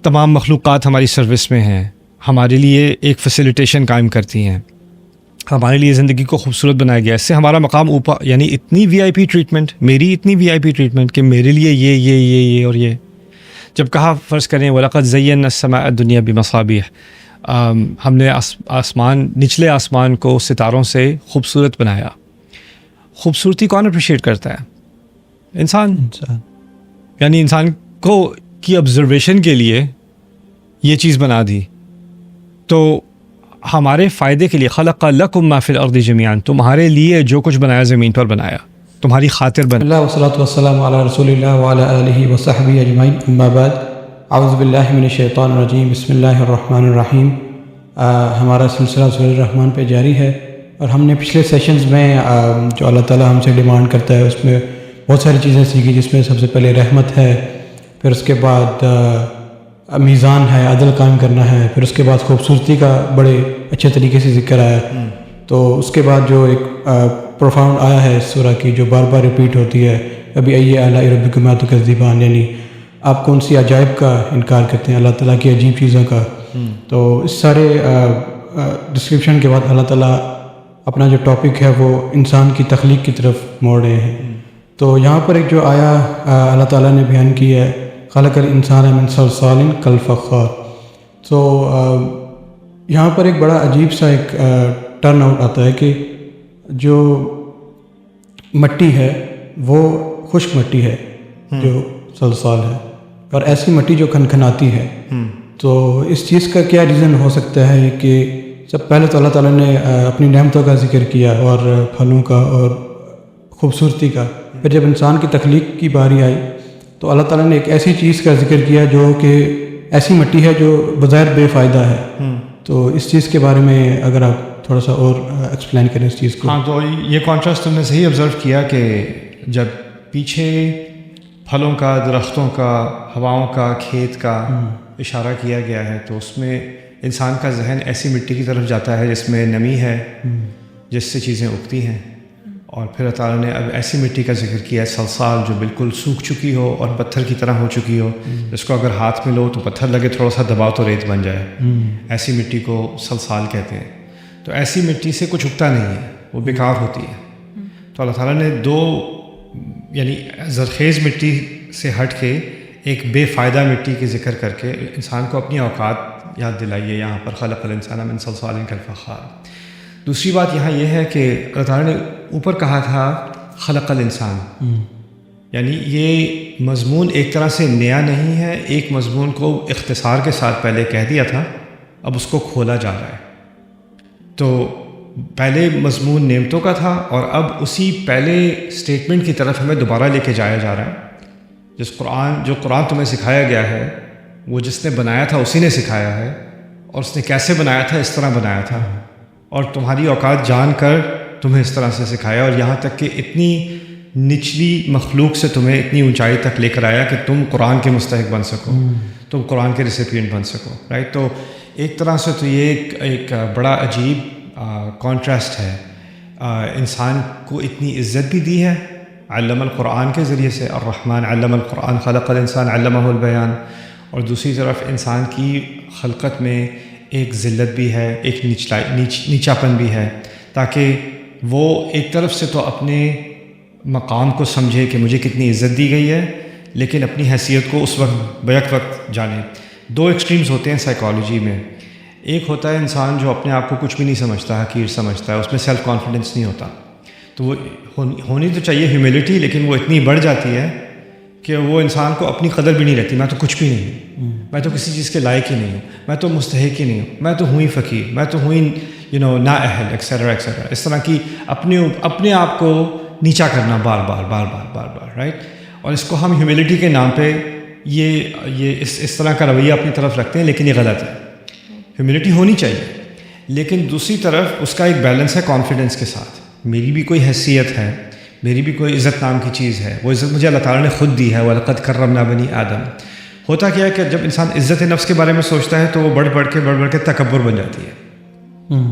تمام مخلوقات ہماری سروس میں ہیں، ہمارے لیے ایک فیسیلیٹیشن قائم کرتی ہیں، ہمارے لیے زندگی کو خوبصورت بنایا گیا ہے. اس سے ہمارا مقام اوپر، یعنی اتنی وی آئی پی ٹریٹمنٹ، میری اتنی وی آئی پی ٹریٹمنٹ کہ میرے لیے یہ اور یہ. جب کہا فرض کریں وَلَقَدْ زَيَّنَّا السَّمَاءَ الدُّنْيَا بِمَصَابِيحَ، ہم نے آسمان، نچلے آسمان کو ستاروں سے خوبصورت بنایا. خوبصورتی کون اپریشیٹ کرتا ہے؟ انسان. یعنی انسان کو کی آبزرویشن کے لیے یہ چیز بنا دی، تو ہمارے فائدے کے لیے خلق لکم ما فی الارض جمیعا، تمہارے لیے جو کچھ بنایا زمین پر بنایا، تمہاری خاطر بنا. اللہ والصلاۃ والسلام علی رسول اللہ وعلی آلہ وصحبہ اجمعین، اما بعد، اعوذ باللہ من الشیطان الرجیم، بسم اللہ الرحمن الرحیم. ہمارا سلسلہ سورۃ الرحمن پہ جاری ہے، اور ہم نے پچھلے سیشنز میں جو اللہ تعالیٰ ہم سے ڈیمانڈ کرتا ہے اس میں بہت ساری چیزیں سیکھی، جس میں سب سے پہلے رحمت ہے، پھر اس کے بعد میزان ہے، عدل قائم کرنا ہے، پھر اس کے بعد خوبصورتی کا بڑے اچھے طریقے سے ذکر آیا. تو اس کے بعد جو ایک پروفاؤنڈ آیا ہے اس سورہ کی، جو بار بار ریپیٹ ہوتی ہے، ابھی ای آلاء ربکما تکذبان، یعنی آپ کون سی عجائب کا انکار کرتے ہیں، اللہ تعالیٰ کی عجیب چیزوں کا. تو اس سارے ڈسکرپشن کے بعد اللہ تعالیٰ اپنا جو ٹاپک ہے وہ انسان کی تخلیق کی طرف موڑ رہے ہیں. تو یہاں پر ایک جو آیا اللہ تعالیٰ نے بیان کی ہے، خلق الانسان من صلصال کالفخار. تو یہاں پر ایک بڑا عجیب سا ایک ٹرن آؤٹ آتا ہے کہ جو مٹی ہے وہ خشک مٹی ہے جو صلصال ہے، اور ایسی مٹی جو کھنکھناتی ہے. تو اس چیز کا کیا ریزن ہو سکتا ہے کہ سب پہلے تو اللہ تعالیٰ نے اپنی نعمتوں کا ذکر کیا اور پھلوں کا اور خوبصورتی کا، پھر جب انسان کی تخلیق کی باری آئی تو اللہ تعالیٰ نے ایک ایسی چیز کا ذکر کیا جو کہ ایسی مٹی ہے جو بظاہر بے فائدہ ہے. تو اس چیز کے بارے میں اگر آپ تھوڑا سا اور ایکسپلین کریں اس چیز کو. ہاں، تو یہ کانٹراسٹ تم نے صحیح آبزرو کیا کہ جب پیچھے پھلوں کا، درختوں کا، ہواؤں کا، کھیت کا اشارہ کیا گیا ہے، تو اس میں انسان کا ذہن ایسی مٹی کی طرف جاتا ہے جس میں نمی ہے، جس سے چیزیں اگتی ہیں. اور پھر اللہ تعالیٰ نے اب ایسی مٹی کا ذکر کیا ہے صلصال، جو بالکل سوکھ چکی ہو اور پتھر کی طرح ہو چکی ہو، جس کو اگر ہاتھ میں لو تو پتھر لگے، تھوڑا سا دباؤ تو ریت بن جائے. ایسی مٹی کو صلصال کہتے ہیں. تو ایسی مٹی سے کچھ اگتا نہیں ہے، وہ بیکار ہوتی ہے. تو اللہ تعالیٰ نے دو، یعنی زرخیز مٹی سے ہٹ کے ایک بے فائدہ مٹی کی ذکر کر کے انسان کو اپنی اوقات یاد دلائیے. یہاں پر خلق الانسان من صلصال کالفخار. دوسری بات یہاں یہ ہے کہ اللہ تعالیٰ نے اوپر کہا تھا خلق الانسان، یعنی یہ مضمون ایک طرح سے نیا نہیں ہے. ایک مضمون کو اختصار کے ساتھ پہلے کہہ دیا تھا، اب اس کو کھولا جا رہا ہے. تو پہلے مضمون نعمتوں کا تھا، اور اب اسی پہلے سٹیٹمنٹ کی طرف ہمیں دوبارہ لے کے جایا جا رہا ہے. جو قرآن تمہیں سکھایا گیا ہے، وہ جس نے بنایا تھا اسی نے سکھایا ہے، اور اس نے کیسے بنایا تھا، اس طرح بنایا تھا، اور تمہاری اوقات جان کر تمہیں اس طرح سے سکھایا، اور یہاں تک کہ اتنی نچلی مخلوق سے تمہیں اتنی اونچائی تک لے کر آیا کہ تم قرآن کے مستحق بن سکو، تم قرآن کے ریسیپینٹ بن سکو. رائٹ؟ تو ایک طرح سے تو یہ ایک بڑا عجیب کانٹراسٹ ہے. انسان کو اتنی عزت بھی دی ہے علم القرآن کے ذریعے سے، الرحمن علم القرآن خلق الانسان علمہ البیان، اور دوسری طرف انسان کی خلقت میں ایک ذلت بھی ہے، ایک نیچاپن بھی ہے، تاکہ وہ ایک طرف سے تو اپنے مقام کو سمجھے کہ مجھے کتنی عزت دی گئی ہے، لیکن اپنی حیثیت کو اس وقت بیک وقت جانے. دو ایکسٹریمز ہوتے ہیں سائیکالوجی میں. ایک ہوتا ہے انسان جو اپنے آپ کو کچھ بھی نہیں سمجھتا، حقیر سمجھتا ہے، اس میں سیلف کانفیڈنس نہیں ہوتا. تو وہ ہونی تو چاہیے ہیوملٹی، لیکن وہ اتنی بڑھ جاتی ہے کہ وہ انسان کو اپنی قدر بھی نہیں رہتی. میں تو کچھ بھی نہیں ہوں، میں تو کسی چیز کے لائق ہی نہیں ہوں، میں تو مستحق ہی نہیں ہوں، میں تو ہوں ہی فقیر، میں تو ہوں ہی نااہل، ایکسیٹرا ایکسیٹرا. اس طرح کی اپنے آپ کو نیچا کرنا بار بار. رائٹ؟ اور اس کو ہم ہیوملٹی کے نام پہ یہ اس طرح کا رویہ اپنی طرف رکھتے ہیں، لیکن یہ غلط ہے. ہیوملٹی ہونی چاہیے، لیکن دوسری طرف اس کا ایک بیلنس ہے کانفیڈنس کے ساتھ. میری بھی کوئی حیثیت ہے، میری بھی کوئی عزت نام کی چیز ہے، وہ عزت مجھے اللہ تعالیٰ نے خود دی ہے. وَلَقَدْ كَرَّمْنَا بَنِي آدم. ہوتا کیا ہے کہ جب انسان عزت نفس کے بارے میں سوچتا ہے تو وہ بڑھ بڑھ کے تکبر بن جاتی ہے.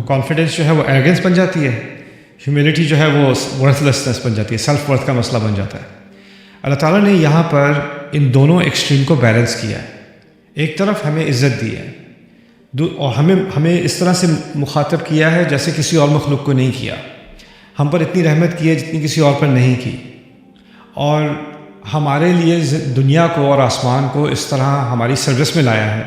کانفیڈنس جو ہے وہ ایروگنس بن جاتی ہے. ہیوملٹی جو ہے وہ ورتھ لیسنس بن جاتی ہے، سیلف ورتھ کا مسئلہ بن جاتا ہے. اللہ تعالیٰ نے یہاں پر ان دونوں ایکسٹریم کو بیلنس کیا ہے. ایک طرف ہمیں عزت دی ہے اور ہمیں اس طرح سے مخاطب کیا ہے جیسے کسی اور مخلوق کو نہیں کیا. ہم پر اتنی رحمت کی ہے جتنی کسی اور پر نہیں کی, اور ہمارے لیے دنیا کو اور آسمان کو اس طرح ہماری سروس میں لایا ہے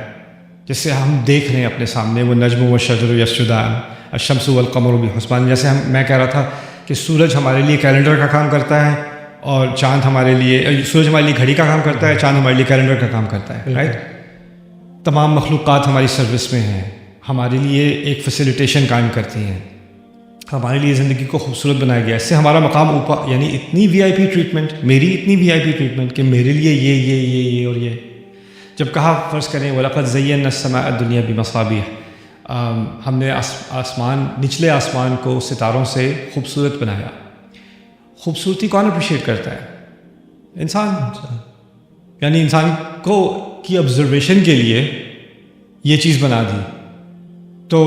جیسے ہم دیکھ رہے ہیں اپنے سامنے, وہ نجم و شجر یسجدان الشمس والقمر بحسبان. جیسے میں کہہ رہا تھا کہ سورج ہمارے لیے کیلنڈر کا کام کرتا ہے اور چاند ہمارے لیے, سورج ہمارے لیے گھڑی کا کام کرتا ہے, چاند ہمارے لیے کیلنڈر کا کام کرتا ہے, رائٹ. تمام مخلوقات ہماری سروس میں ہیں, ہمارے لیے ایک فیسیلیٹیشن قائم کرتی ہیں, ہمارے لیے زندگی کو خوبصورت بنایا گیا. اس سے ہمارا مقام اوپر, یعنی اتنی وی آئی پی ٹریٹمنٹ, میری اتنی وی آئی پی ٹریٹمنٹ کہ میرے لیے یہ اور یہ. جب کہا فرض کریں وَلَقَدْ زَيَّنَّا السَّمَاءَ الدُّنْيَا بِمَصَابِيحَ, ہم نے آسمان, نچلے آسمان کو ستاروں سے خوبصورت بنایا. خوبصورتی کون اپریشیٹ کرتا ہے؟ انسان. یعنی انسان کو کی آبزرویشن کے لیے یہ چیز بنا دی, تو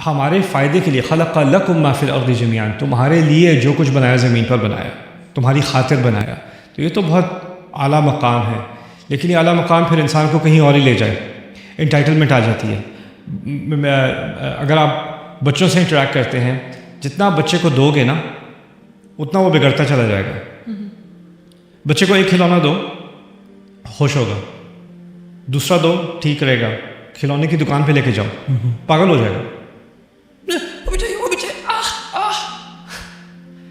ہمارے فائدے کے لیے خلق لکم ما فی الارض جمیعا, تمہارے لیے جو کچھ بنایا زمین پر بنایا, تمہاری خاطر بنایا. تو یہ تو بہت اعلیٰ مقام ہے, لیکن یہ اعلیٰ مقام پھر انسان کو کہیں اور ہی لے جائے, انٹائٹلمنٹ آ جاتی ہے. اگر آپ بچوں سے انٹریکٹ کرتے ہیں, جتنا بچے کو دو گے نا اتنا وہ بگڑتا چلا جائے گا. بچے کو ایک کھلونا دو, خوش ہوگا. دوسرا دو, ٹھیک رہے گا. کھلونے کی دکان پہ لے کے جاؤ, پاگل ہو جائے گا.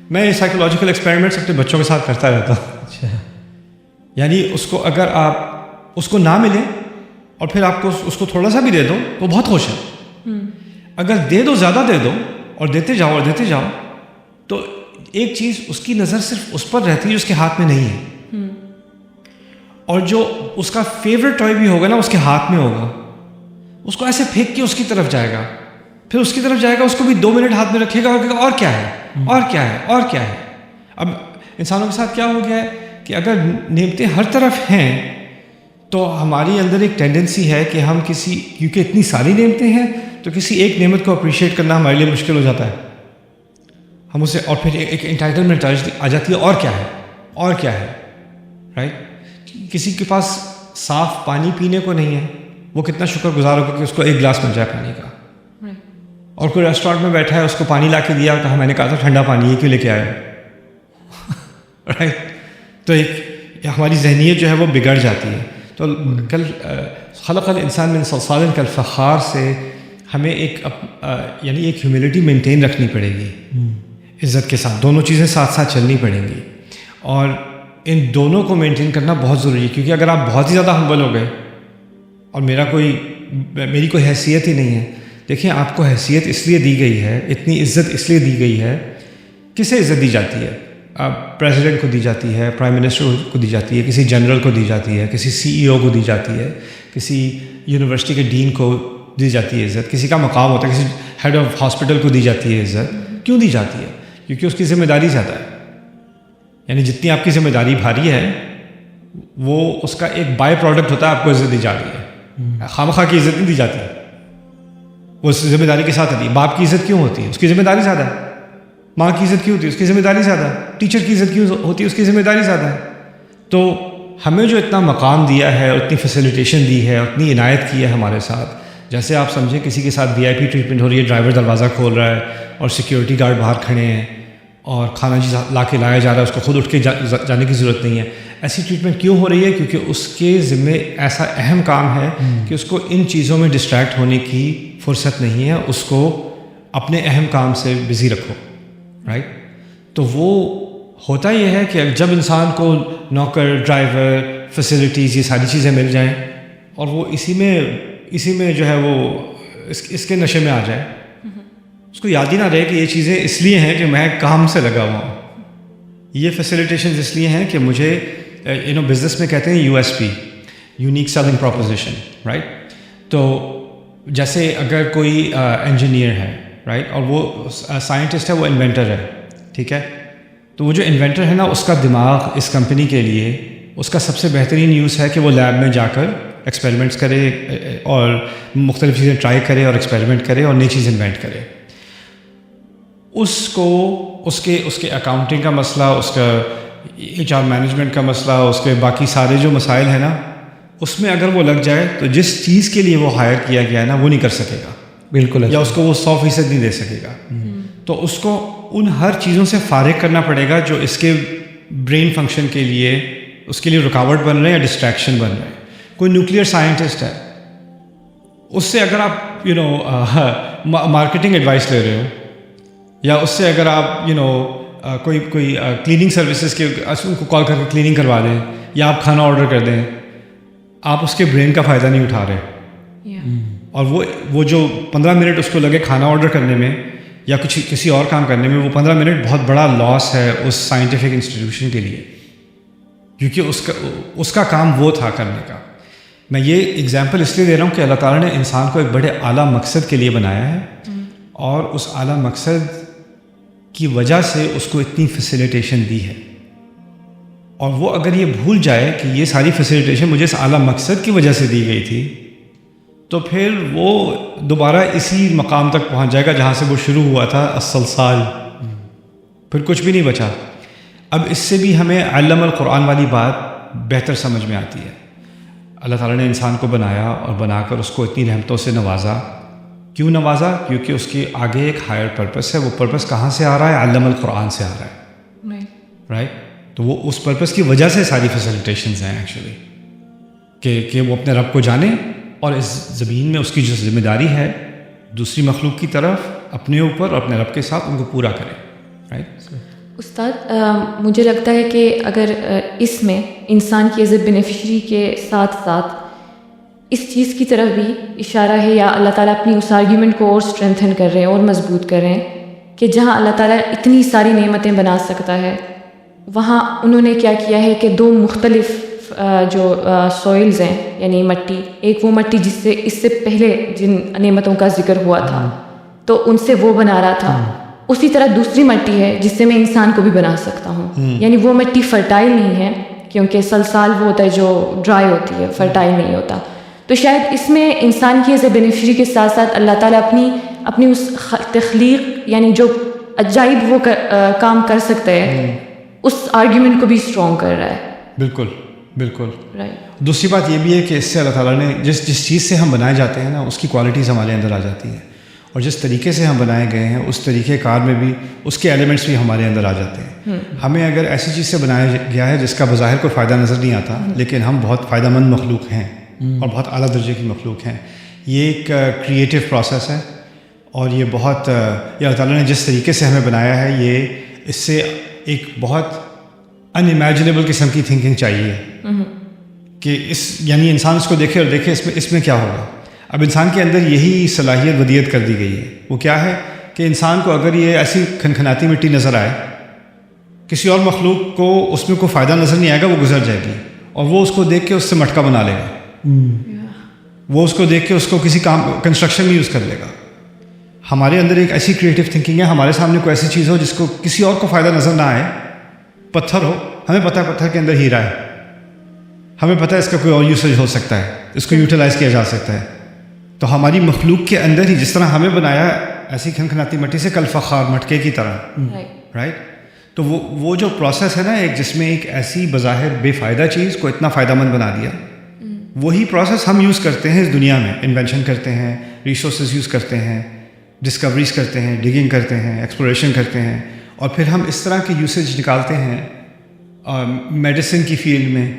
میں سائیکولوجیکل ایکسپیریمنٹس اپنے بچوں کے ساتھ کرتا رہتا ہوں. یعنی اس کو اگر آپ اس کو نہ ملے اور پھر آپ کو اس کو تھوڑا سا بھی دے دو تو بہت خوش ہے. اگر دے دو, زیادہ دے دو اور دیتے جاؤ تو ایک چیز اس کی نظر صرف اس پر رہتی ہے جو اس کے ہاتھ میں نہیں ہے, اور جو اس کا فیوریٹ ٹوائے بھی ہوگا نا اس کے ہاتھ میں ہوگا, اس کو ایسے پھینک کے اس کی طرف جائے گا, پھر اس کی طرف جائے گا, اس کو بھی 2 منٹ ہاتھ میں رکھے گا اور کہے گا اور کیا ہے, اور کیا ہے, اور کیا ہے. اب انسانوں کے ساتھ کیا ہو گیا ہے کہ اگر نعمتیں ہر طرف ہیں تو ہماری اندر ایک ٹینڈنسی ہے کہ ہم کیونکہ اتنی ساری نعمتیں ہیں تو کسی ایک نعمت کو اپریشیٹ کرنا ہمارے لیے مشکل ہو جاتا ہے. ہم اسے, اور پھر ایک انٹائٹلمنٹ آ جاتی ہے, اور کیا ہے, اور کیا ہے, رائٹ. کسی کے پاس صاف پانی پینے کو نہیں ہے, وہ کتنا شکر گزار ہوگا کہ اس کو ایک گلاس مل جائے پانی کا. اور کوئی ریسٹورینٹ میں بیٹھا ہے, اس کو پانی لا کے دیا اور کہا میں نے کہا تھا ٹھنڈا پانی یہ کیوں لے کے آئے, رائٹ. تو ایک ہماری ذہنیت جو ہے وہ بگڑ جاتی ہے. تو کل خلق الانسان من صلصال کالفخار سے ہمیں یعنی ایک ہیوملٹی مینٹین رکھنی پڑے گی عزت کے ساتھ. دونوں چیزیں ساتھ ساتھ چلنی پڑیں گی, اور ان دونوں کو مینٹین کرنا بہت ضروری ہے. کیونکہ اگر آپ بہت ہی زیادہ ہمبل ہو گئے اور میری کوئی حیثیت ہی نہیں ہے. دیکھیں, آپ کو حیثیت اس لیے دی گئی ہے, اتنی عزت اس لیے دی گئی ہے. کسے عزت دی جاتی ہے؟ پریزیڈنٹ کو دی جاتی ہے, پرائم منسٹر کو دی جاتی ہے, کسی جنرل کو دی جاتی ہے, کسی CEO کو دی جاتی ہے, کسی یونیورسٹی کے ڈین کو دی جاتی ہے عزت, کسی کا مقام ہوتا ہے, کسی ہیڈ آف ہاسپٹل کو دی جاتی ہے عزت. کیوں دی جاتی ہے؟ کیونکہ اس کی ذمہ داری زیادہ ہے. یعنی جتنی آپ کی ذمہ داری بھاری ہے وہ اس کا ایک بائی پروڈکٹ ہوتا ہے, آپ کو عزت دی جا رہی ہے. خواہ کی عزت نہیں دی جاتی, وہ اس ذمہ داری کے ساتھ آتی ہے. باپ کی عزت کیوں ہوتی ہے؟ اس کی ذمہ داری زیادہ ہے. ماں کی عزت کیوں ہوتی ہے؟ اس کی ذمہ داری زیادہ ہے. ٹیچر کی عزت کیوں ہوتی ہے؟ اس کی ذمہ داری زیادہ ہے. تو ہمیں جو اتنا مقام دیا ہے, اتنی فیسیلیٹیشن دی ہے, اتنی عنایت کی ہے ہمارے ساتھ, جیسے آپ سمجھیں کسی کے ساتھ VIP ٹریٹمنٹ ہو رہی ہے, ڈرائیور دروازہ کھول رہا ہے اور سیکیورٹی گارڈ باہر کھڑے ہیں اور کھانا لا کے لایا جا رہا ہے, اس کو خود اٹھ کے جانے کی ضرورت نہیں ہے. ایسی ٹریٹمنٹ کیوں ہو رہی ہے؟ کیونکہ اس کے ذمے ایسا اہم کام ہے کہ اس کو ان چیزوں میں ڈسٹریکٹ ہونے کی فرصت نہیں ہے, اس کو اپنے اہم کام سے بزی رکھو, رائٹ. تو وہ ہوتا یہ ہے کہ جب انسان کو نوکر, ڈرائیور, فیسلٹیز, یہ ساری چیزیں مل جائیں اور وہ اسی میں جو ہے وہ اس کے نشے میں آ جائے, اس کو یاد ہی نہ رہے کہ یہ چیزیں اس لیے ہیں کہ میں کام سے لگا ہوا ہوں, یہ فیسیلیٹیشنز اس لیے ہیں کہ مجھے بزنس میں کہتے ہیں USP, unique selling proposition, right. تو جیسے اگر کوئی انجینئر ہے, رائٹ, اور وہ سائنٹسٹ ہے, وہ انوینٹر ہے, ٹھیک ہے, تو وہ جو انوینٹر ہے نا, اس کا دماغ اس کمپنی کے لیے اس کا سب سے بہترین یوز ہے کہ وہ لیب میں جا کر ایکسپیریمنٹس کرے اور مختلف چیزیں ٹرائی کرے اور ایکسپیریمنٹ کرے اور نئی چیز انوینٹ کرے. اس کو اس کے اکاؤنٹنگ کا مسئلہ, اس کا HR مینجمنٹ کا مسئلہ, اس کے باقی سارے جو مسائل ہیں نا, اس میں اگر وہ لگ جائے تو جس چیز کے لیے وہ ہائر کیا گیا ہے نا وہ نہیں کر سکے گا بالکل, یا اس کو وہ 100% نہیں دے سکے گا. تو اس کو ان ہر چیزوں سے فارغ کرنا پڑے گا جو اس کے برین فنکشن کے لیے اس کے لیے رکاوٹ بن رہے ہیں یا ڈسٹریکشن بن رہے ہیں. کوئی نیوکلیئر سائنٹسٹ ہے, اس سے اگر آپ مارکیٹنگ ایڈوائس لے رہے ہو, یا اس سے اگر آپ کوئی کلیننگ سروسز کے ان کو کال کر کے کلیننگ کروا دیں, یا آپ کھانا آرڈر کر دیں, آپ اس کے برین کا فائدہ نہیں اٹھا رہے. اور وہ جو 15 منٹ اس کو لگے کھانا آرڈر کرنے میں یا کسی اور کام کرنے میں, وہ 15 منٹ بہت بڑا لاس ہے اس سائنٹیفک انسٹیٹیوشن کے لیے, کیونکہ اس کا کام وہ تھا کرنے کا. میں یہ اگزامپل اس لیے دے رہا ہوں کہ اللہ تعالیٰ نے انسان کو ایک بڑے اعلیٰ مقصد کے لیے بنایا ہے, اور اس اعلیٰ مقصد کی وجہ سے اس کو اتنی فیسیلیٹیشن دی ہے. اور وہ اگر یہ بھول جائے کہ یہ ساری فیسیلیٹیشن مجھے اس اعلیٰ مقصد کی وجہ سے دی گئی تھی, تو پھر وہ دوبارہ اسی مقام تک پہنچ جائے گا جہاں سے وہ شروع ہوا تھا, الصلصال. پھر کچھ بھی نہیں بچا. اب اس سے بھی ہمیں علم القرآن والی بات بہتر سمجھ میں آتی ہے. اللہ تعالیٰ نے انسان کو بنایا اور بنا کر اس کو اتنی رحمتوں سے نوازا. کیوں نوازا؟ کیونکہ اس کے آگے ایک ہائر پرپس ہے. وہ پرپس کہاں سے آ رہا ہے؟ علم القرآن سے آ رہا ہے, رائٹ. تو وہ اس پرپس کی وجہ سے ساری فیسیلیٹیشنز ہیں ایکچولی, کہ وہ اپنے رب کو جانے, اور اس زمین میں اس کی جو ذمہ داری ہے دوسری مخلوق کی طرف اپنے اوپر اور اپنے رب کے ساتھ ان کو پورا کرے, رائٹ. استاد, مجھے لگتا ہے کہ اگر اس میں انسان کی ایز اے بینیفیشری کے ساتھ ساتھ اس چیز کی طرف بھی اشارہ ہے, یا اللہ تعالیٰ اپنی اس آرگیومنٹ کو اور اسٹرینتھن کر رہے ہیں اور مضبوط کر رہے ہیں, کہ جہاں اللہ تعالیٰ اتنی ساری نعمتیں بنا سکتا ہے, وہاں انہوں نے کیا کیا ہے کہ دو مختلف جو سوئلز ہیں, یعنی مٹی, ایک وہ مٹی جس سے اس سے پہلے جن نعمتوں کا ذکر ہوا تھا تو ان سے وہ بنا رہا تھا, اسی طرح دوسری مٹی ہے جس سے میں انسان کو بھی بنا سکتا ہوں. یعنی وہ مٹی فرٹائل نہیں ہے, کیونکہ سلسال وہ ہوتا ہے جو ڈرائی ہوتی ہے, فرٹائل نہیں ہوتا. تو شاید اس میں انسان کی ایز اے بینیفیشری کے ساتھ ساتھ اللہ تعالیٰ اپنی اس تخلیق, یعنی جو عجائب وہ کام کر سکتے ہیں, اس آرگیومنٹ کو بھی اسٹرانگ کر رہا ہے. بالکل بالکل. رائٹ. دوسری بات یہ بھی ہے کہ اس سے اللہ تعالیٰ نے جس چیز سے ہم بنائے جاتے ہیں نا, اس کی کوالٹیز ہمارے اندر آ جاتی ہیں, اور جس طریقے سے ہم بنائے گئے ہیں اس طریقے کار میں بھی اس کے ایلیمنٹس بھی ہمارے اندر آ جاتے ہیں. ہمیں اگر ایسی چیز سے بنایا گیا ہے جس کا بظاہر کوئی فائدہ نظر نہیں آتا, لیکن ہم بہت فائدہ مند مخلوق ہیں اور بہت اعلیٰ درجے کی مخلوق ہیں. یہ ایک کریٹیو پروسیس ہے, اور یہ اللہ تعالیٰ نے جس طریقے سے ہمیں بنایا ہے, یہ اس سے ایک بہت ان امیجنیبل قسم کی تھنکنگ چاہیے کہ یعنی انسان اس کو دیکھے اور دیکھے اس میں کیا ہوگا. اب انسان کے اندر یہی صلاحیت ودیت کر دی گئی ہے. وہ کیا ہے کہ انسان کو اگر یہ ایسی کھنکھناتی مٹی نظر آئے, کسی اور مخلوق کو اس میں کوئی فائدہ نظر نہیں آئے گا, وہ گزر جائے گی, اور وہ اس کو دیکھ کے اس سے مٹکا بنا لے گا. وہ اس کو دیکھ کے اس کو کسی کام کنسٹرکشن میں یوز کر لے گا. ہمارے اندر ایک ایسی کریٹیو تھنکنگ ہے, ہمارے سامنے کوئی ایسی چیز ہو جس کو کسی اور کو فائدہ نظر نہ آئے, پتھر ہو, ہمیں پتہ ہے پتھر کے اندر ہیرا ہے, ہمیں پتہ ہے اس کا کوئی اور یوسیج ہو سکتا ہے, اس کو یوٹیلائز کیا جا سکتا ہے. تو ہماری مخلوق کے اندر ہی جس طرح ہمیں بنایا ایسی کھنکھناتی مٹی سے, کل فخار مٹکے کی طرح, رائٹ. تو وہ جو پروسیس ہے نا, ایک جس میں ایک ایسی بظاہر بے فائدہ چیز کو اتنا فائدہ مند بنا دیا, وہی پروسیس ہم یوز کرتے ہیں اس دنیا میں. انوینشن کرتے ہیں, ریسورسز یوز کرتے ہیں, ڈسکوریز کرتے ہیں, ڈگنگ کرتے ہیں, ایکسپلوریشن کرتے ہیں, اور پھر ہم اس طرح کے یوسیج نکالتے ہیں. میڈیسن کی فیلڈ میں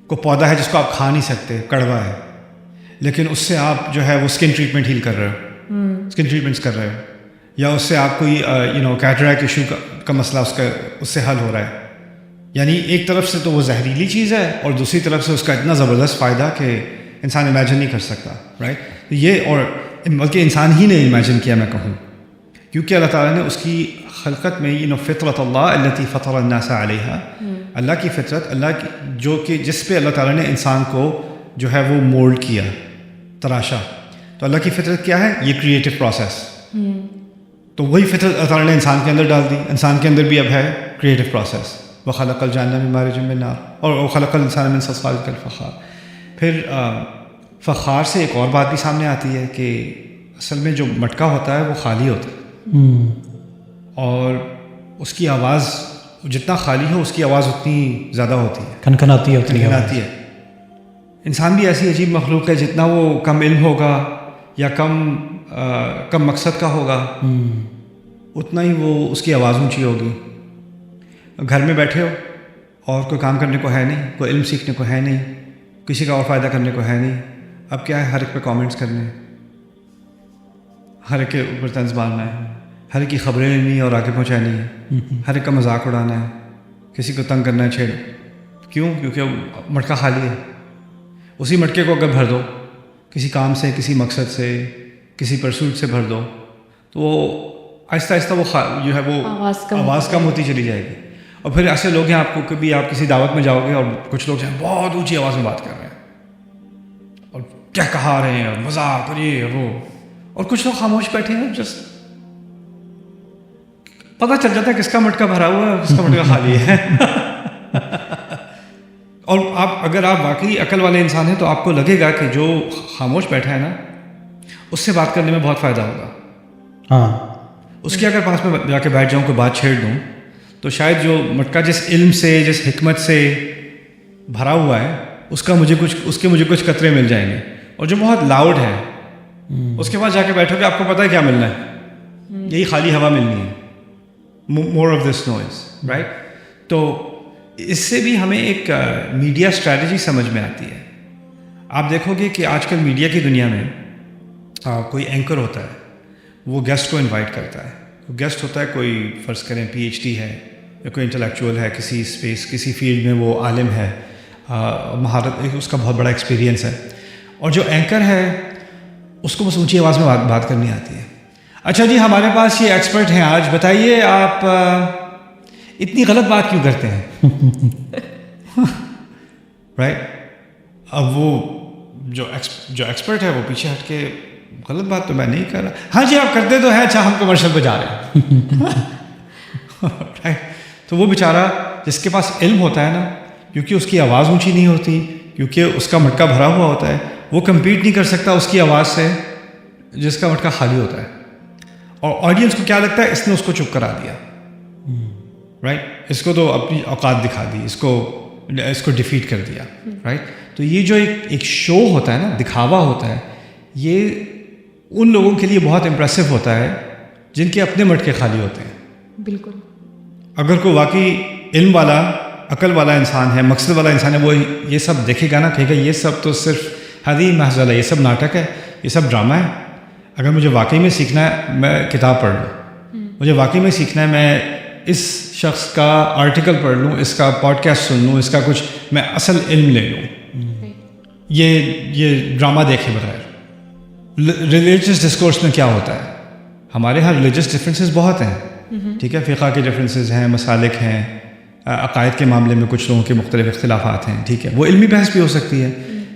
کوئی پودا ہے جس کو آپ کھا نہیں سکتے, کڑوا ہے, لیکن اس سے آپ جو ہے وہ اسکن ٹریٹمنٹ ہیل کر رہے ہو, اسکن ٹریٹمنٹس کر رہے ہو, یا اس سے آپ کوئی کیٹریک ایشو کا مسئلہ اس سے حل ہو رہا ہے. یعنی ایک طرف سے تو وہ زہریلی چیز ہے, اور دوسری طرف سے اس کا اتنا زبردست فائدہ کہ انسان امیجن نہیں کر سکتا, رائٹ. یہ اور بلکہ انسان ہی نے امیجن کیا, میں کہوں, کیونکہ اللہ تعالیٰ نے اس کی خلقت میں فطرت اللہ التی فطر الناس علیہا, اللہ کی فطرت, اللہ کی جو کہ جس پہ اللہ تعالیٰ نے انسان کو جو ہے وہ مولڈ کیا, تراشا. تو اللہ کی فطرت کیا ہے؟ یہ کریٹیو پروسیس. تو وہی فطرت اللہ تعالیٰ نے انسان کے اندر ڈال دی. انسان کے اندر بھی اب ہے کریٹیو پروسیس. وخلق الجان من مارج من نار, اور وخلق الانسان من صلصال کالفخار. پھر فخار سے ایک اور بات بھی سامنے آتی ہے کہ اصل میں جو مٹکا ہوتا ہے وہ خالی ہوتا ہے, اور اس کی آواز جتنا خالی ہو اس کی آواز اتنی زیادہ ہوتی ہے, کھنکھناتی ہے. کھنکھناتی ہے. انسان بھی ایسی عجیب مخلوق ہے، جتنا وہ کم علم ہوگا یا کم مقصد کا ہوگا اتنا ہی وہ اس کی آواز اونچی ہوگی. گھر میں بیٹھے ہو اور کوئی کام کرنے کو ہے نہیں، کوئی علم سیکھنے کو ہے نہیں، کسی کا اور فائدہ کرنے کو ہے نہیں. اب کیا ہے، ہر ایک پہ کامنٹس کرنے ہیں، ہر ایک کے اوپر طنز مارنا ہے، ہر ایک کی خبریں لینی اور آگے پہنچانی ہے، ہر ایک کا مذاق اڑانا ہے، کسی کو تنگ کرنا ہے چھیڑ. کیوں؟ کیونکہ مٹکا خالی ہے. اسی مٹکے کو اگر بھر دو کسی کام سے، کسی مقصد سے، کسی پرسوٹ سے بھر دو تو وہ آہستہ آہستہ وہ جو ہے وہ آواز کم ہوتی چلی جائے گی. اور پھر ایسے لوگ ہیں، آپ کو کبھی آپ کسی دعوت میں جاؤ گے اور کچھ لوگ جو ہیں بہت اونچی آواز میں بات کر رہے ہیں اور کیا کہا رہے ہیں اور مذاق اور یہ وہ، اور کچھ لوگ خاموش بیٹھے ہیں. جسٹ پتہ چل جاتا ہے کس کا مٹکا بھرا ہوا ہے اور کس کا مٹکا خالی ہے. اور اگر آپ واقعی عقل والے انسان ہیں تو آپ کو لگے گا کہ جو خاموش بیٹھا ہے نا اس سے بات کرنے میں بہت فائدہ ہوگا. ہاں، اس کے اگر پاس میں جا کے بیٹھ جاؤں، کوئی بات چھیڑ دوں، تو شاید جو مٹکا جس علم سے، جس حکمت سے بھرا ہوا ہے اس کے مجھے کچھ قطرے مل جائیں گے. اور جو بہت لاؤڈ ہے اس کے پاس جا کے بیٹھو گے، آپ کو پتہ ہے کیا ملنا ہے، یہی خالی ہوا ملنی ہے. More of this noise, right? تو اس سے بھی ہمیں ایک میڈیا اسٹریٹجی سمجھ میں آتی ہے. آپ دیکھو گے کہ آج کل میڈیا کی دنیا میں کوئی اینکر ہوتا ہے، وہ گیسٹ کو انوائٹ کرتا ہے. گیسٹ ہوتا ہے کوئی، فرض کریں پی ایچ ڈی ہے یا کوئی انٹلیکچوئل ہے، کسی اسپیس کسی فیلڈ میں وہ عالم ہے، مہارت اس کا بہت بڑا ایکسپیرینس ہے. اور جو اینکر ہے اس کو بس اونچی آواز میں بات کرنی آتی ہے. اچھا جی، ہمارے پاس یہ ایکسپرٹ ہیں آج، بتائیے آپ اتنی غلط بات کیوں کرتے ہیں؟ رائٹ؟ اب وہ جو ایکسپرٹ ہے وہ پیچھے ہٹ کے، غلط بات تو میں نہیں کر رہا. ہاں جی آپ کرتے تو ہیں، اچھا ہم کمرشل پہ جا رہے ہیں. رائٹ؟ تو وہ بیچارہ جس کے پاس علم ہوتا ہے نا، کیونکہ اس کی آواز اونچی نہیں ہوتی، کیونکہ اس کا مٹکا بھرا ہوا ہوتا ہے، وہ کمپیٹ نہیں کر سکتا اس کی آواز سے جس کا مٹکا خالی ہوتا ہے. اور آڈینس کو کیا لگتا ہے، اس نے اس کو چپ کرا دیا. رائٹ؟ اس کو تو اپنی اوقات دکھا دی، اس کو ڈیفیٹ کر دیا. رائٹ؟ تو یہ جو ایک شو ہوتا ہے نا، دکھاوا ہوتا ہے، یہ ان لوگوں کے لیے بہت امپریسو ہوتا ہے جن کے اپنے مٹکے خالی ہوتے ہیں. بالکل. اگر کوئی واقعی علم والا، عقل والا انسان ہے، مقصد والا انسان ہے، وہ یہ سب دیکھے گا نا، کہے گا یہ سب تو صرف حدی محض ہے، یہ سب ناٹک ہے، یہ سب ڈرامہ ہے. اگر مجھے واقعی میں سیکھنا ہے میں کتاب پڑھ لوں، مجھے واقعی میں سیکھنا ہے میں اس شخص کا آرٹیکل پڑھ لوں، اس کا پوڈ کاسٹ سن لوں، اس کا کچھ میں اصل علم لے لوں. یہ ڈرامہ دیکھے بغیر. ریلیجس ڈسکورس میں کیا ہوتا ہے، ہمارے ہاں ریلیجس ڈفرینسز بہت ہیں. ٹھیک ہے، فقہ کے ڈفرینسز ہیں، مسالک ہیں، عقائد کے معاملے میں کچھ لوگوں کے مختلف اختلافات ہیں. ٹھیک ہے، وہ علمی بحث بھی ہو سکتی ہے،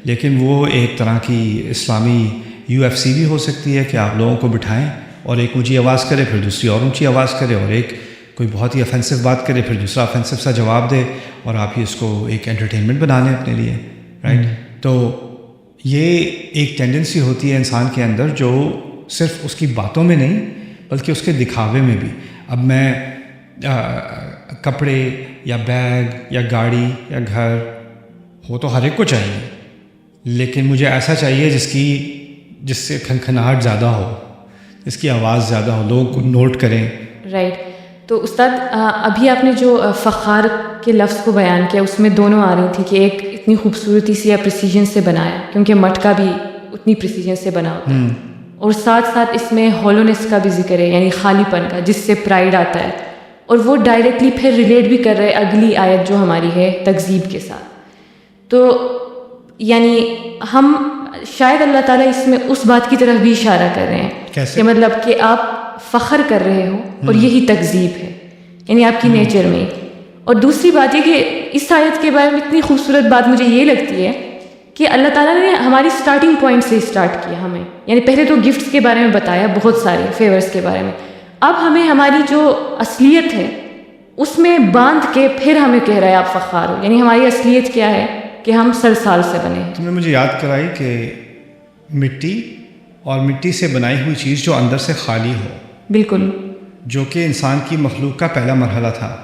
لیکن وہ ایک طرح کی اسلامی UFC بھی ہو سکتی ہے کہ آپ لوگوں کو بٹھائیں اور ایک اونچی آواز کرے، پھر دوسری اور اونچی آواز کرے، اور ایک کوئی بہت ہی افینسو بات کرے، پھر دوسرا افینسو سا جواب دے، اور آپ ہی اس کو ایک انٹرٹینمنٹ بنا لیں اپنے لیے. رائٹ؟ تو یہ ایک ٹینڈنسی ہوتی ہے انسان کے اندر، جو صرف اس کی باتوں میں نہیں بلکہ اس کے دکھاوے میں بھی. اب میں کپڑے یا بیگ یا گاڑی یا گھر ہو تو ہر ایک کو چاہیے، لیکن مجھے ایسا چاہیے جس سے کھنکھناہٹ زیادہ ہو، جس کی آواز زیادہ ہو، لوگ نوٹ کریں. رائٹ. تو استاد ابھی آپ نے جو فخار کے لفظ کو بیان کیا، اس میں دونوں آ رہی تھی کہ ایک اتنی خوبصورتی سے یا پریسیجن سے بنایا، کیونکہ مٹکا بھی اتنی پریسیجن سے بنا ہوتا ہے، اور ساتھ ساتھ اس میں ہولونیس کا بھی ذکر ہے، یعنی خالی پن کا، جس سے پرائڈ آتا ہے. اور وہ ڈائریکٹلی پھر ریلیٹ بھی کر رہے اگلی آیت جو ہماری ہے تکذیب کے ساتھ. تو یعنی ہم شاید اللہ تعالیٰ اس میں اس بات کی طرف بھی اشارہ کر رہے ہیں کہ مطلب کہ آپ فخر کر رہے ہو اور یہی تکذیب ہے، یعنی آپ کی نیچر میں. اور دوسری بات یہ کہ اس آیت کے بارے میں اتنی خوبصورت بات مجھے یہ لگتی ہے کہ اللہ تعالیٰ نے ہماری سٹارٹنگ پوائنٹ سے اسٹارٹ کیا ہمیں، یعنی پہلے تو گفٹس کے بارے میں بتایا، بہت سارے فیورز کے بارے میں، اب ہمیں ہماری جو اصلیت ہے اس میں باندھ کے پھر ہمیں کہہ رہا ہے آپ فخار ہو. یعنی ہماری اصلیت کیا ہے کہ ہم سرسال سے بنے ہیں. تم نے مجھے یاد کرائی کہ مٹی اور مٹی سے بنائی ہوئی چیز جو اندر سے خالی ہو، بالکل، جو کہ انسان کی مخلوق کا پہلا مرحلہ تھا.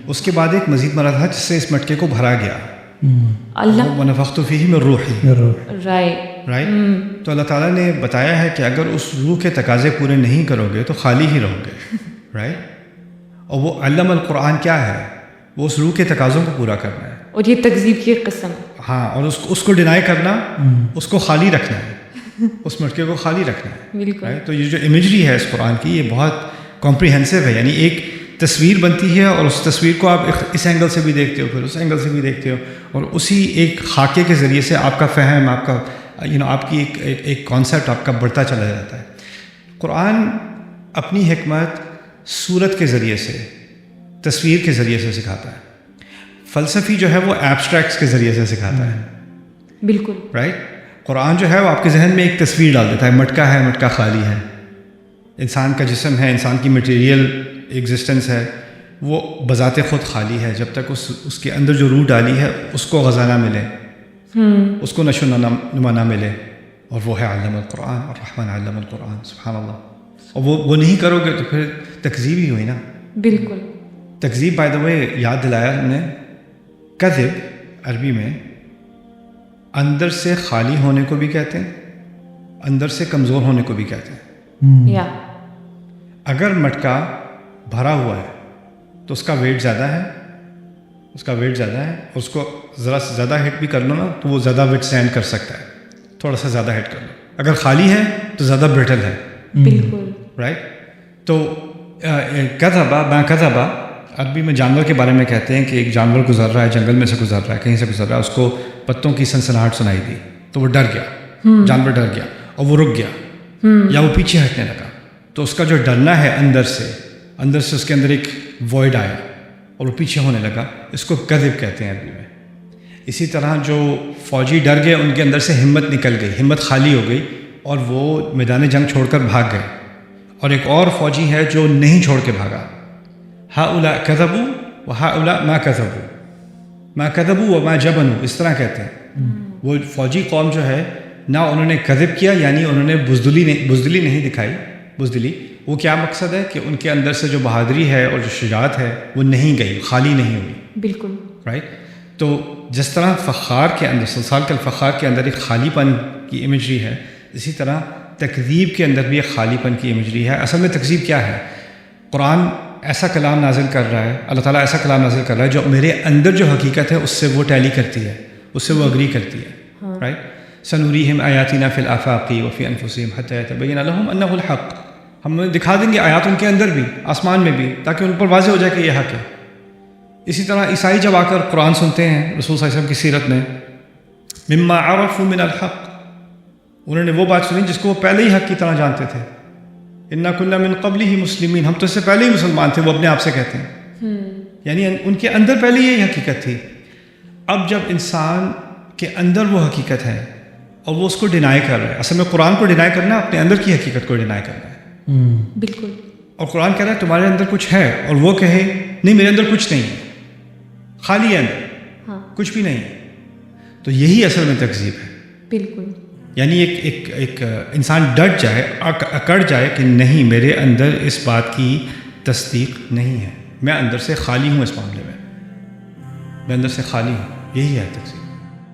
اس کے بعد ایک مزید مرحلہ تھا جس سے اس مٹکے کو بھرا گیا. اللہ ونفخت فیہ من روحی، رائٹ تو اللہ تعالیٰ نے بتایا ہے کہ اگر اس روح کے تقاضے پورے نہیں کرو گے تو خالی ہی رہو گے، رائٹ. اور وہ علم القرآن کیا ہے؟ وہ اس روح کے تقاضوں کو پورا کرنا ہے، اور یہ تکذیب کی ایک قسم ہے. ہاں، اور اس کو ڈینائی کرنا، اس کو خالی رکھنا ہے، اس مٹکے کو خالی رکھنا ہے. بالکل. تو یہ جو امیجری ہے اس قرآن کی، یہ بہت کمپریہنسو ہے. یعنی ایک تصویر بنتی ہے اور اس تصویر کو آپ اس اینگل سے بھی دیکھتے ہو، پھر اس اینگل سے بھی دیکھتے ہو، اور اسی ایک خاکے کے ذریعے سے آپ کا فہم، آپ کا آپ کی ایک کانسیپٹ آپ کا بڑھتا چلا جاتا ہے. قرآن اپنی حکمت صورت کے ذریعے سے، تصویر کے ذریعے سے سکھاتا ہے. فلسفی جو ہے وہ ایبسٹریکٹس کے ذریعے سے سکھاتا ہے. بالکل رائٹ. قرآن جو ہے وہ آپ کے ذہن میں ایک تصویر ڈال دیتا ہے، مٹکا ہے، مٹکا خالی ہے، انسان کا جسم ہے، انسان کی مٹیریل ایگزسٹنس ہے، وہ بذات خود خالی ہے جب تک اس کے اندر جو روح ڈالی ہے اس کو غذا نہ ملے، اس کو نشو نما نہ ملے. اور وہ ہے علم القرآن، اور رحمن علم القرآن. سبحان اللہ. اور وہ نہیں کرو گے تو پھر تکذیب ہی ہوئی نا. بالکل. تکذیب بائی دا وے یاد دلایا ہم نے. کذب عربی میں اندر سے خالی ہونے کو بھی کہتے ہیں، اندر سے کمزور ہونے کو بھی کہتے ہیں. یا اگر مٹکا بھرا ہوا ہے تو اس کا ویٹ زیادہ ہے، اس کا ویٹ زیادہ ہے، اور اس کو ذرا سے زیادہ ہٹ بھی کر لو نا تو وہ زیادہ ویٹ سینڈ کر سکتا ہے. تھوڑا سا زیادہ ہٹ کر لو. اگر خالی ہے تو زیادہ برٹل ہے. بالکل. رائٹ. تو کذبا ما کذبا عربی میں جانور کے بارے میں کہتے ہیں کہ ایک جانور گزر رہا ہے، جنگل میں سے گزر رہا ہے، کہیں سے گزر رہا ہے، اس کو پتوں کی سنسناہٹ سنائی دی تو وہ ڈر گیا، جانور ڈر گیا اور وہ رک گیا یا وہ پیچھے ہٹنے لگا. تو اس کا جو ڈرنا ہے اندر سے اس کے اندر ایک وائڈ آیا اور وہ پیچھے ہونے لگا. اس کو کذب کہتے ہیں عربی میں. اسی طرح جو فوجی ڈر گئے، ان کے اندر سے ہمت نکل گئی، ہمت خالی ہو گئی اور وہ میدان جنگ چھوڑ کر بھاگ گئے. اور ایک اور فوجی ہے جو نہیں چھوڑ کے بھاگا. ہؤلاء کذبوا وہؤلاء ما کذبوا، ما کذبوا وما جبنوا، اس طرح کہتے ہیں. وہ فوجی قوم جو ہے نہ انہوں نے کذب کیا، یعنی انہوں نے بزدلی نہیں دکھائی. بزدلی وہ کیا مقصد ہے کہ ان کے اندر سے جو بہادری ہے اور جو شجاعت ہے وہ نہیں گئی، خالی نہیں ہوئی. بالکل. رائٹ. تو جس طرح فخار کے اندر، سلسال کے الفخار کے اندر ایک خالی پن کی امیجری ہے، اسی طرح تکذیب کے اندر بھی ایک خالی پن کی امیجری ہے. اصل میں تکذیب کیا ہے؟ قرآن ایسا کلام نازل کر رہا ہے، اللہ تعالیٰ ایسا کلام نازل کر رہا ہے جو میرے اندر جو حقیقت ہے اس سے وہ ٹیلی کرتی ہے، اس سے وہ اگری کرتی ہے. رائٹ. سنوریہم آیاتنا فی الآفاق وفی انفسہم حتی یتبین لہم انہ الحق. ہم دکھا دیں گے آیات ان کے اندر بھی، آسمان میں بھی، تاکہ ان پر واضح ہو جائے کہ یہ حق ہے. اسی طرح عیسائی جب آ کر قرآن سنتے ہیں رسول صلی اللہ علیہ وسلم کی سیرت میں، مما عرفوا من الحق، انہوں نے وہ بات سنی جس کو وہ پہلے ہی حق کی طرح جانتے تھے. انا کنا من قبلہ مسلمین، ہم تو اس سے پہلے ہی مسلمان تھے، وہ اپنے آپ سے کہتے ہیں. یعنی ان کے اندر پہلے یہی حقیقت تھی. اب جب انسان کے اندر وہ حقیقت ہے اور وہ اس کو ڈینائی کر رہا ہے، اصل میں قرآن کو ڈینائی کرنا اپنے اندر کی حقیقت کو ڈینائی کرنا ہے. بالکل. اور قرآن کہہ رہا ہے تمہارے اندر کچھ ہے، اور وہ کہے نہیں میرے اندر کچھ نہیں ہے، خالی ہے اندر، کچھ بھی نہیں ہے. تو یہی اصل میں تکذیب ہے. بالکل. یعنی ایک انسان ڈٹ جائے، اکڑ جائے کہ نہیں میرے اندر اس بات کی تصدیق نہیں ہے، میں اندر سے خالی ہوں، اس معاملے میں میں اندر سے خالی ہوں. یہی ہے تکذیب.